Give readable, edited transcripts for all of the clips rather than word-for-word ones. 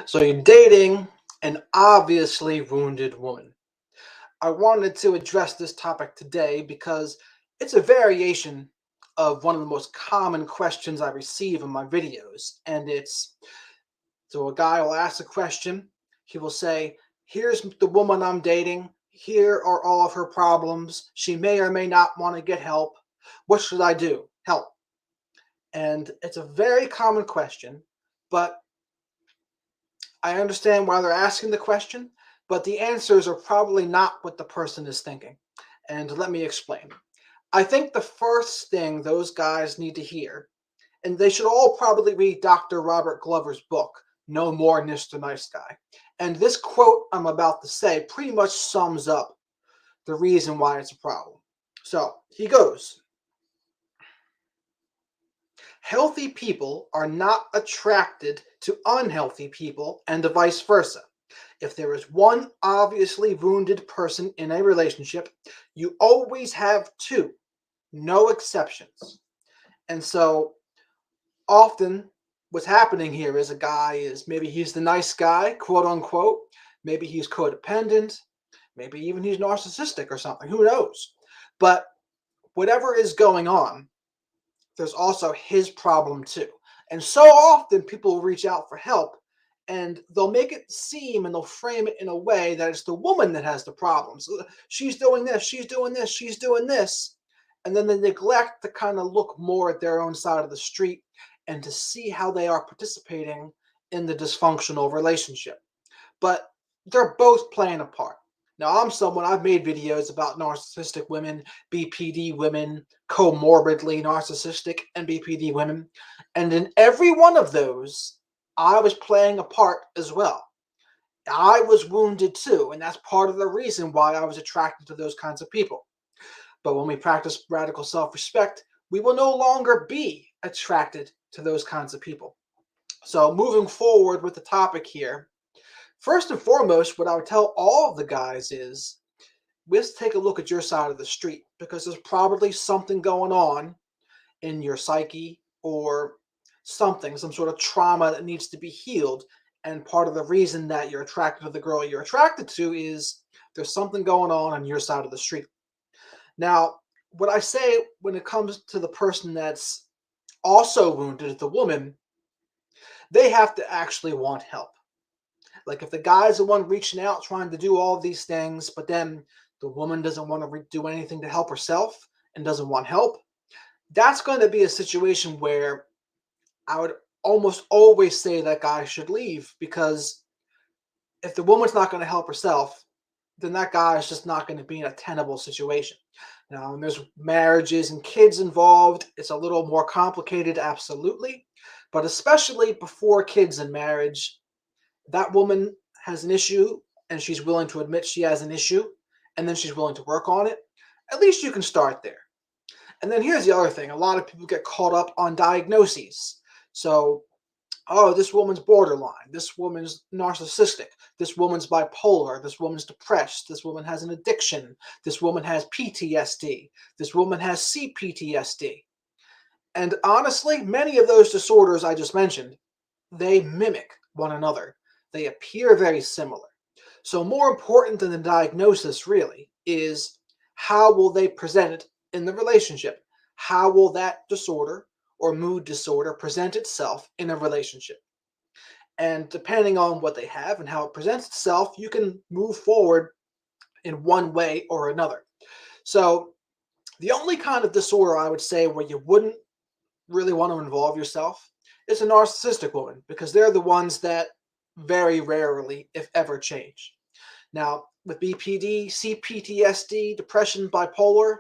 So you're dating an obviously wounded woman. I wanted to address this topic today because it's a variation of one of the most common questions I receive in my videos. And it's so a guy will ask a question, he will say, "Here's the woman I'm dating. Here are all of her problems. She may or may not want to get help. What should I do? Help." And it's a very common question, but I understand why they're asking the question, but the answers are probably not what the person is thinking. And let me explain. I think the first thing those guys need to hear, and they should all probably read Dr. Robert Glover's book, No More Mr. Nice Guy. And this quote I'm about to say pretty much sums up the reason why it's a problem. So he goes, healthy people are not attracted to unhealthy people and vice versa. If there is one obviously wounded person in a relationship, you always have two, no exceptions. And so often what's happening here is a guy is maybe he's the nice guy, quote unquote, maybe he's codependent, maybe even he's narcissistic or something, who knows? But whatever is going on, there's also his problem too. And so often people reach out for help and they'll make it seem and they'll frame it in a way that it's the woman that has the problems. She's doing this, she's doing this, she's doing this. And then they neglect to kind of look more at their own side of the street and to see how they are participating in the dysfunctional relationship. But they're both playing a part. Now, I've made videos about narcissistic women, BPD women, comorbidly narcissistic and BPD women. And in every one of those, I was playing a part as well. I was wounded too, and that's part of the reason why I was attracted to those kinds of people. But when we practice radical self respect, we will no longer be attracted to those kinds of people. So, moving forward with the topic here, first and foremost, what I would tell all of the guys is let's take a look at your side of the street because there's probably something going on in your psyche or something, some sort of trauma that needs to be healed. And part of the reason that you're attracted to the girl you're attracted to is there's something going on your side of the street. Now, what I say when it comes to the person that's also wounded, the woman, they have to actually want help. Like if the guy's the one reaching out, trying to do all these things, but then the woman doesn't want to do anything to help herself and doesn't want help, that's going to be a situation where I would almost always say that guy should leave because if the woman's not going to help herself, then that guy is just not going to be in a tenable situation. Now, when there's marriages and kids involved, it's a little more complicated, absolutely. But especially before kids and marriage, that woman has an issue and she's willing to admit she has an issue and then she's willing to work on it, at least you can start there. And then here's the other thing, a lot of people get caught up on diagnoses. So, oh, this woman's borderline, this woman's narcissistic, this woman's bipolar, this woman's depressed, this woman has an addiction, this woman has PTSD, this woman has CPTSD. And honestly, many of those disorders I just mentioned, they mimic one another. They appear very similar. So more important than the diagnosis really is how will they present it in the relationship? How will that disorder or mood disorder present itself in a relationship? And depending on what they have and how it presents itself, you can move forward in one way or another. So the only kind of disorder I would say where you wouldn't really want to involve yourself is a narcissistic woman because they're the ones that very rarely, if ever, change. Now, with BPD, CPTSD, depression, bipolar,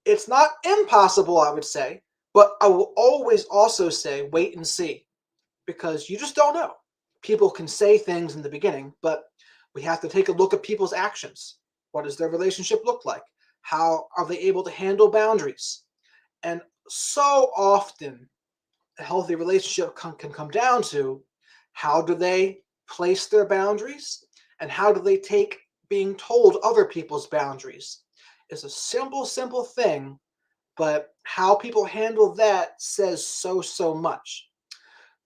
it's not impossible, I would say, but I will always also say wait and see because you just don't know. People can say things in the beginning, but we have to take a look at people's actions. What does their relationship look like? How are they able to handle boundaries? And so often, a healthy relationship can come down to how do they place their boundaries and how do they take being told other people's boundaries. It's a simple thing, but how people handle that says so much.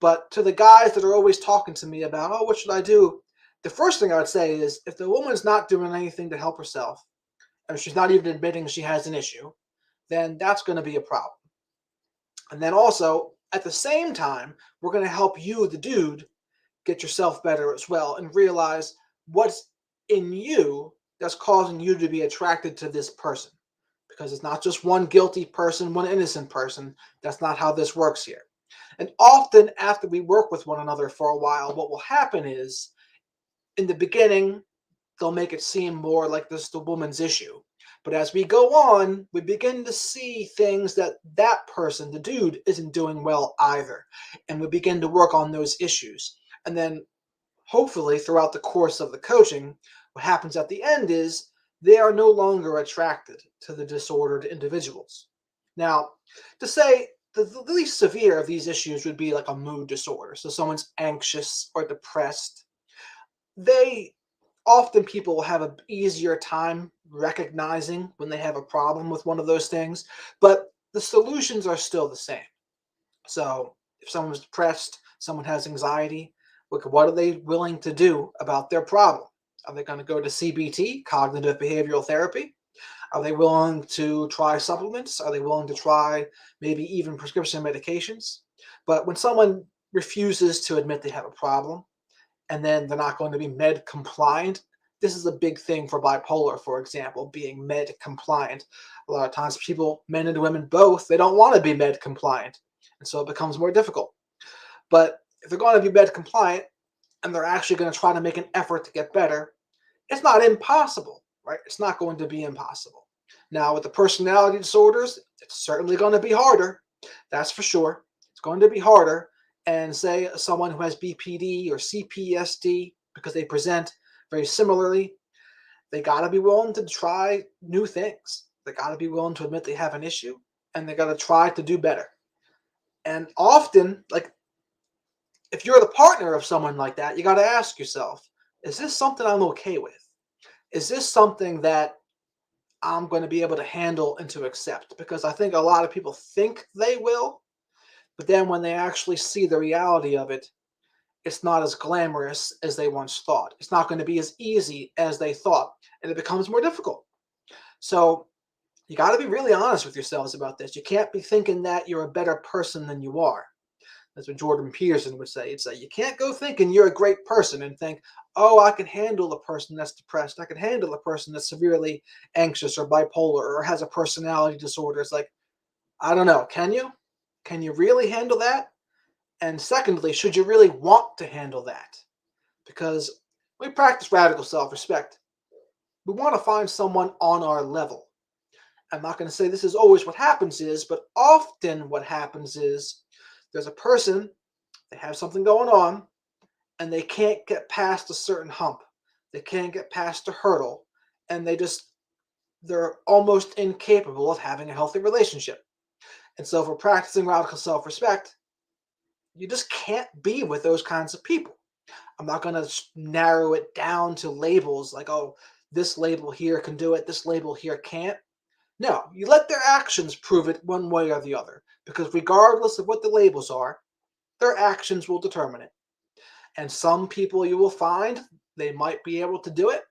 But to the guys that are always talking to me about, oh, what should I do? The first thing I would say is if the woman's not doing anything to help herself, and she's not even admitting she has an issue, then that's going to be a problem. And then also, at the same time, we're going to help you, the dude, get yourself better as well and realize what's in you that's causing you to be attracted to this person. Because it's not just one guilty person, one innocent person. That's not how this works here. And often, after we work with one another for a while, what will happen is in the beginning, they'll make it seem more like this is the woman's issue. But as we go on, we begin to see things that that person, the dude, isn't doing well either. And we begin to work on those issues. And then hopefully throughout the course of the coaching, what happens at the end is they are no longer attracted to the disordered individuals. Now, to say the least severe of these issues would be like a mood disorder. So someone's anxious or depressed. They often people will have an easier time recognizing when they have a problem with one of those things, but the solutions are still the same. So if someone's depressed, someone has anxiety, look, what are they willing to do about their problem? Are they going to go to CBT, cognitive behavioral therapy? Are they willing to try supplements? Are they willing to try maybe even prescription medications? But when someone refuses to admit they have a problem, and then they're not going to be med compliant. This is a big thing for bipolar, for example, being med compliant. A lot of times people, men and women both, they don't want to be med compliant. And so it becomes more difficult. But if they're going to be med compliant and they're actually going to try to make an effort to get better, it's not impossible, right? It's not going to be impossible. Now, with the personality disorders, it's certainly going to be harder. That's for sure. It's going to be harder. And say someone who has BPD or CPSD, because they present very similarly, they got to be willing to try new things. They got to be willing to admit they have an issue, and they got to try to do better. And often, like if you're the partner of someone like that, you got to ask yourself, is this something I'm okay with? Is this something that I'm going to be able to handle and to accept? Because I think a lot of people think they will, but then when they actually see the reality of it, it's not as glamorous as they once thought. It's not going to be as easy as they thought, and it becomes more difficult. So you got to be really honest with yourselves about this. You can't be thinking that you're a better person than you are. That's what Jordan Peterson would say. He'd say, you can't go thinking you're a great person and think, oh, I can handle a person that's depressed. I can handle a person that's severely anxious or bipolar or has a personality disorder. It's like, I don't know. Can you? Can you really handle that? And secondly, should you really want to handle that? Because we practice radical self-respect. We want to find someone on our level. I'm not going to say this is always what happens is, but often what happens is there's a person, they have something going on, and they can't get past a certain hump. They can't get past a hurdle, and they're almost incapable of having a healthy relationship. And so if we're practicing radical self-respect, you just can't be with those kinds of people. I'm not going to narrow it down to labels like, oh, this label here can do it, this label here can't. No, you let their actions prove it one way or the other, because regardless of what the labels are, their actions will determine it. And some people you will find, they might be able to do it.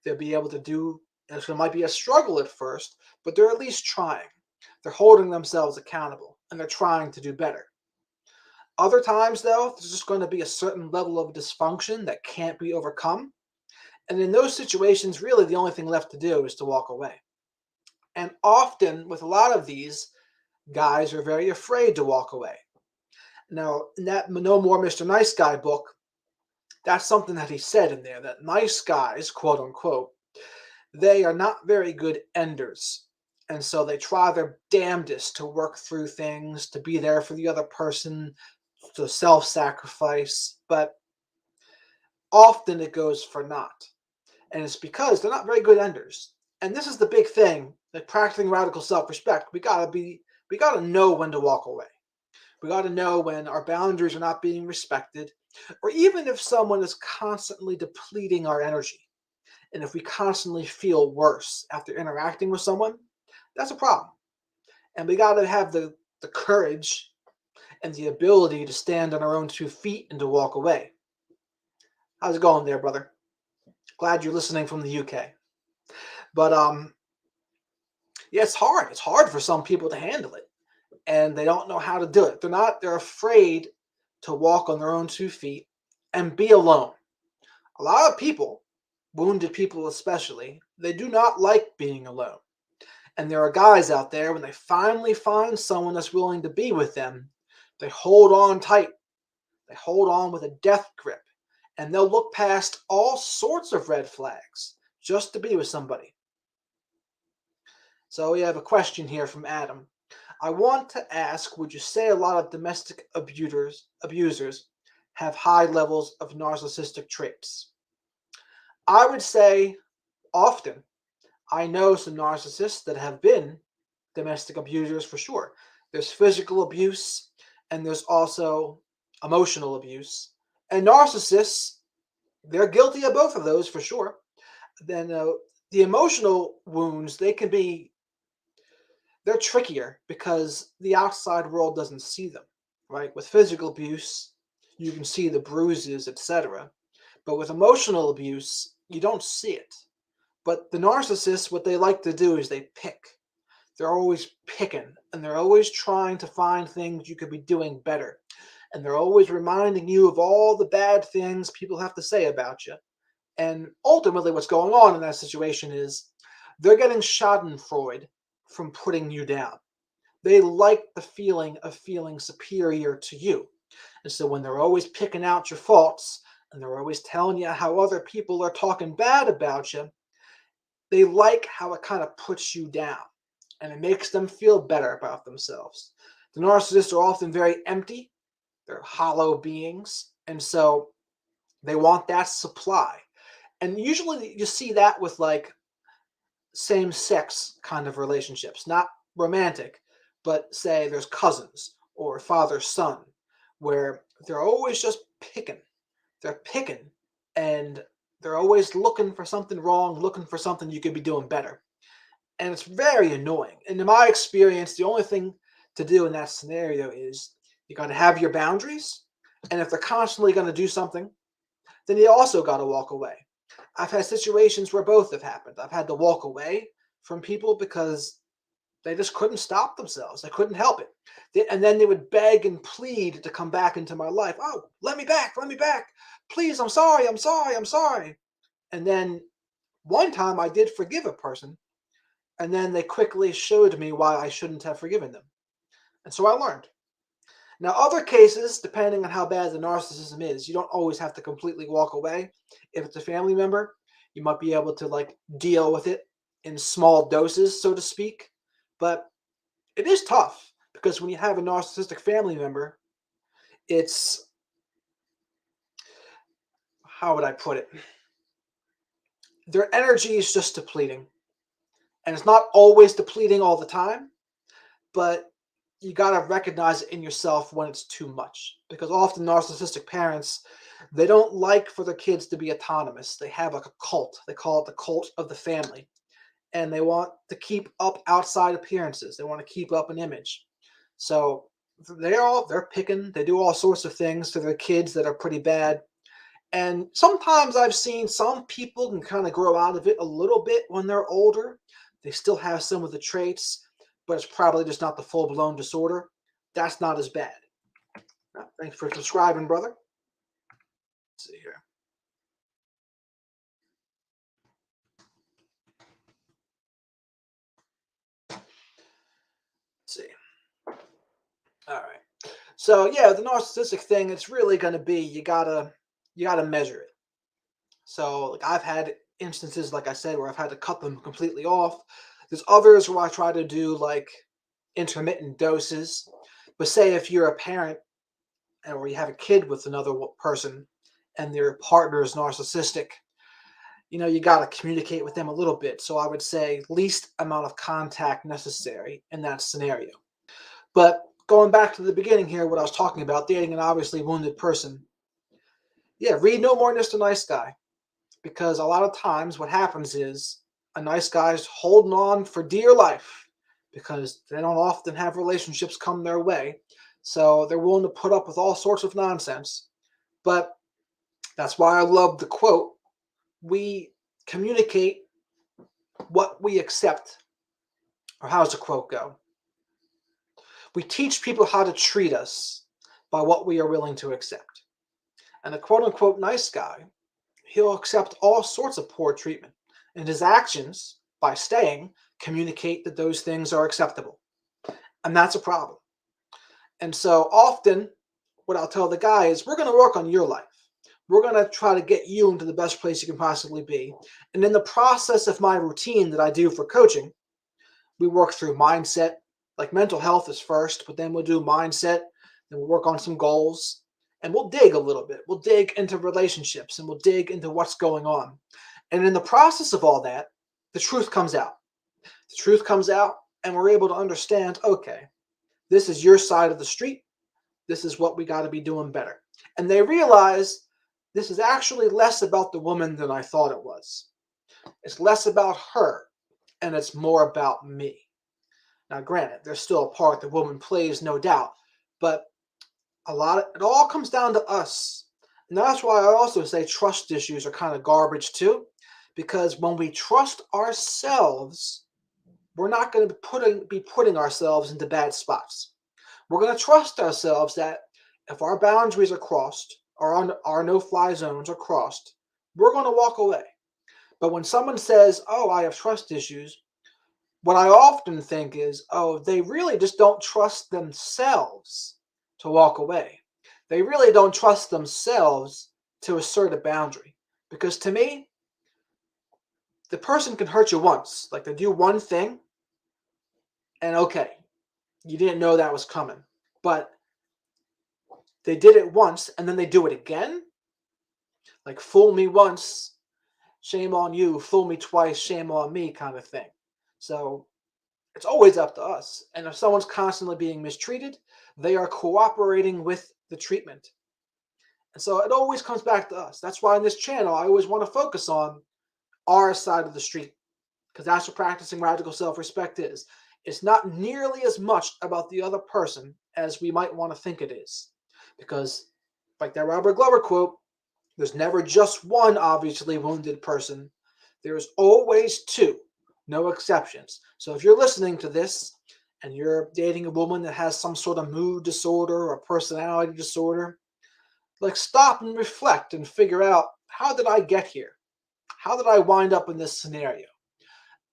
They'll be able to do, it might be a struggle at first, but they're at least trying. They're holding themselves accountable, and they're trying to do better. Other times, though, there's just going to be a certain level of dysfunction that can't be overcome. And in those situations, really the only thing left to do is to walk away. And often, with a lot of these, guys are very afraid to walk away. Now, in that No More Mr. Nice Guy book, that's something that he said in there, that nice guys, quote unquote, they are not very good enders. And so they try their damnedest to work through things, to be there for the other person, to self-sacrifice, but often it goes for naught. And it's because they're not very good enders. And this is the big thing, like practicing radical self-respect. We gotta know when to walk away. We gotta know when our boundaries are not being respected, or even if someone is constantly depleting our energy. And if we constantly feel worse after interacting with someone, that's a problem. And we gotta have the courage and the ability to stand on our own 2 feet and to walk away. How's it going there, brother? Glad you're listening from the UK. But yeah, it's hard. It's hard for some people to handle it, and they don't know how to do it. They're afraid to walk on their own 2 feet and be alone. A lot of people, wounded people especially, they do not like being alone. And there are guys out there, when they finally find someone that's willing to be with them, they hold on tight. They hold on with a death grip. And they'll look past all sorts of red flags just to be with somebody. So we have a question here from Adam. I want to ask, would you say a lot of domestic abusers have high levels of narcissistic traits? I would say often. I know some narcissists that have been domestic abusers for sure. There's physical abuse and there's also emotional abuse. And narcissists, they're guilty of both of those for sure. Then the emotional wounds, they're trickier because the outside world doesn't see them, right? With physical abuse, you can see the bruises, etc. But with emotional abuse, you don't see it. But the narcissists, what they like to do is they pick. They're always picking, and they're always trying to find things you could be doing better. And they're always reminding you of all the bad things people have to say about you. And ultimately, what's going on in that situation is they're getting schadenfreude from putting you down. They like the feeling of feeling superior to you. And so when they're always picking out your faults and they're always telling you how other people are talking bad about you, they like how it kind of puts you down and it makes them feel better about themselves. The narcissists are often very empty, they're hollow beings, and so they want that supply. And usually you see that with like same sex kind of relationships, not romantic, but say there's cousins or father son, where they're always just picking. They're picking and they're always looking for something wrong, looking for something you could be doing better. And it's very annoying. And in my experience, the only thing to do in that scenario is you got to have your boundaries. And if they're constantly going to do something, then you also got to walk away. I've had situations where both have happened. I've had to walk away from people because they just couldn't stop themselves. They couldn't help it. And then they would beg and plead to come back into my life. Oh, let me back, let me back. Please, I'm sorry, I'm sorry, I'm sorry. And then one time I did forgive a person, and then they quickly showed me why I shouldn't have forgiven them. And so I learned. Now, other cases, depending on how bad the narcissism is, you don't always have to completely walk away. If it's a family member, you might be able to like deal with it in small doses, so to speak. But it is tough because when you have a narcissistic family member, it's, how would I put it? Their energy is just depleting. And it's not always depleting all the time, but you got to recognize it in yourself when it's too much. Because often narcissistic parents, they don't like for their kids to be autonomous. They have like a cult. They call it the cult of the family. And they want to keep up outside appearances. They want to keep up an image. So they're picking, they do all sorts of things to their kids that are pretty bad. And sometimes I've seen some people can kind of grow out of it a little bit when they're older. They still have some of the traits, but it's probably just not the full-blown disorder. That's not as bad. Thanks for subscribing, brother. Let's see here. Let's see. All right. So yeah, the narcissistic thing, it's really going to be you gotta measure it. So like I've had instances, like I said, where I've had to cut them completely off. There's others where I try to do like intermittent doses. But say if you're a parent or you have a kid with another person and their partner is narcissistic, you got to communicate with them a little bit. So I would say least amount of contact necessary in that scenario. But going back to the beginning here, what I was talking about, dating an obviously wounded person. Yeah, read No More Than Just a Nice Guy. Because a lot of times what happens is a nice guy's holding on for dear life because they don't often have relationships come their way. So they're willing to put up with all sorts of nonsense. But that's why I love the quote. We communicate what we accept. Or how does the quote go? We teach people how to treat us by what we are willing to accept. And a quote unquote nice guy, he'll accept all sorts of poor treatment. And his actions, by staying, communicate that those things are acceptable. And that's a problem. And so often, what I'll tell the guy is, we're going to work on your life. We're going to try to get you into the best place you can possibly be. And in the process of my routine that I do for coaching, we work through mindset. Like mental health is first, but then we'll do mindset, then we'll work on some goals, and we'll dig a little bit. We'll dig into relationships, and we'll dig into what's going on. And in the process of all that, the truth comes out. The truth comes out, and we're able to understand, okay, this is your side of the street. This is what we got to be doing better. And they realize this is actually less about the woman than I thought it was. It's less about her, and it's more about me. Now, granted, there's still a part the woman plays, no doubt, but it all comes down to us. And that's why I also say trust issues are kind of garbage too, because when we trust ourselves, we're not going to be putting ourselves into bad spots. We're going to trust ourselves that if our boundaries are crossed, or our no-fly zones are crossed, we're going to walk away. But when someone says, oh, I have trust issues, what I often think is, oh, they really just don't trust themselves to walk away. They really don't trust themselves to assert a boundary. Because to me, the person can hurt you once. Like they do one thing, and okay, you didn't know that was coming. But they did it once, and then they do it again. Like fool me once, shame on you. Fool me twice, shame on me kind of thing. So it's always up to us. And if someone's constantly being mistreated, they are cooperating with the treatment. And so it always comes back to us. That's why in this channel, I always want to focus on our side of the street, because that's what practicing radical self-respect is. It's not nearly as much about the other person as we might want to think it is. Because, like that Robert Glover quote, there's never just one obviously wounded person. There's always two. No exceptions. So if you're listening to this and you're dating a woman that has some sort of mood disorder or personality disorder, like stop and reflect and figure out, how did I get here? How did I wind up in this scenario?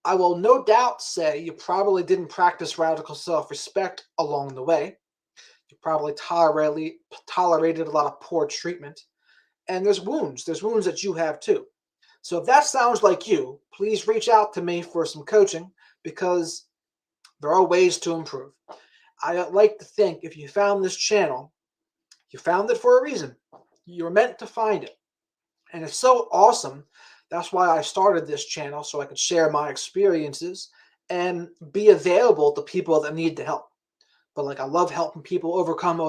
I will no doubt say you probably didn't practice radical self-respect along the way. You probably tolerated a lot of poor treatment. And there's wounds. There's wounds that you have too. So if that sounds like you, please reach out to me for some coaching, because there are ways to improve. I like to think if you found this channel, you found it for a reason. You're meant to find it. And it's so awesome. That's why I started this channel, so I could share my experiences and be available to people that need the help. But like I love helping people overcome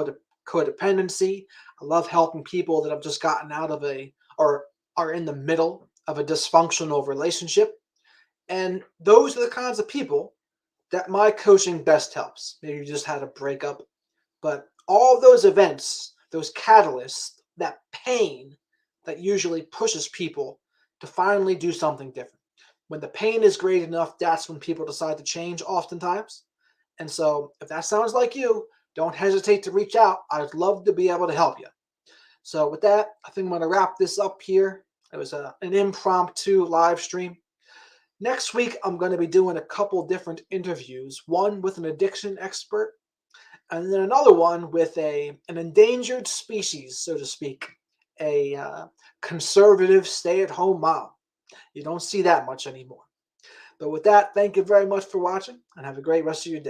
codependency. I love helping people that have just gotten out of or are in the middle of a dysfunctional relationship. And those are the kinds of people that my coaching best helps. Maybe you just had a breakup, but all those events, those catalysts, that pain that usually pushes people to finally do something different. When the pain is great enough, that's when people decide to change oftentimes. And so if that sounds like you, don't hesitate to reach out. I'd love to be able to help you. So with that, I think I'm going to wrap this up here. It was an impromptu live stream. Next week, I'm going to be doing a couple different interviews, one with an addiction expert, and then another one with an endangered species, so to speak, a conservative stay-at-home mom. You don't see that much anymore. But with that, thank you very much for watching, and have a great rest of your day.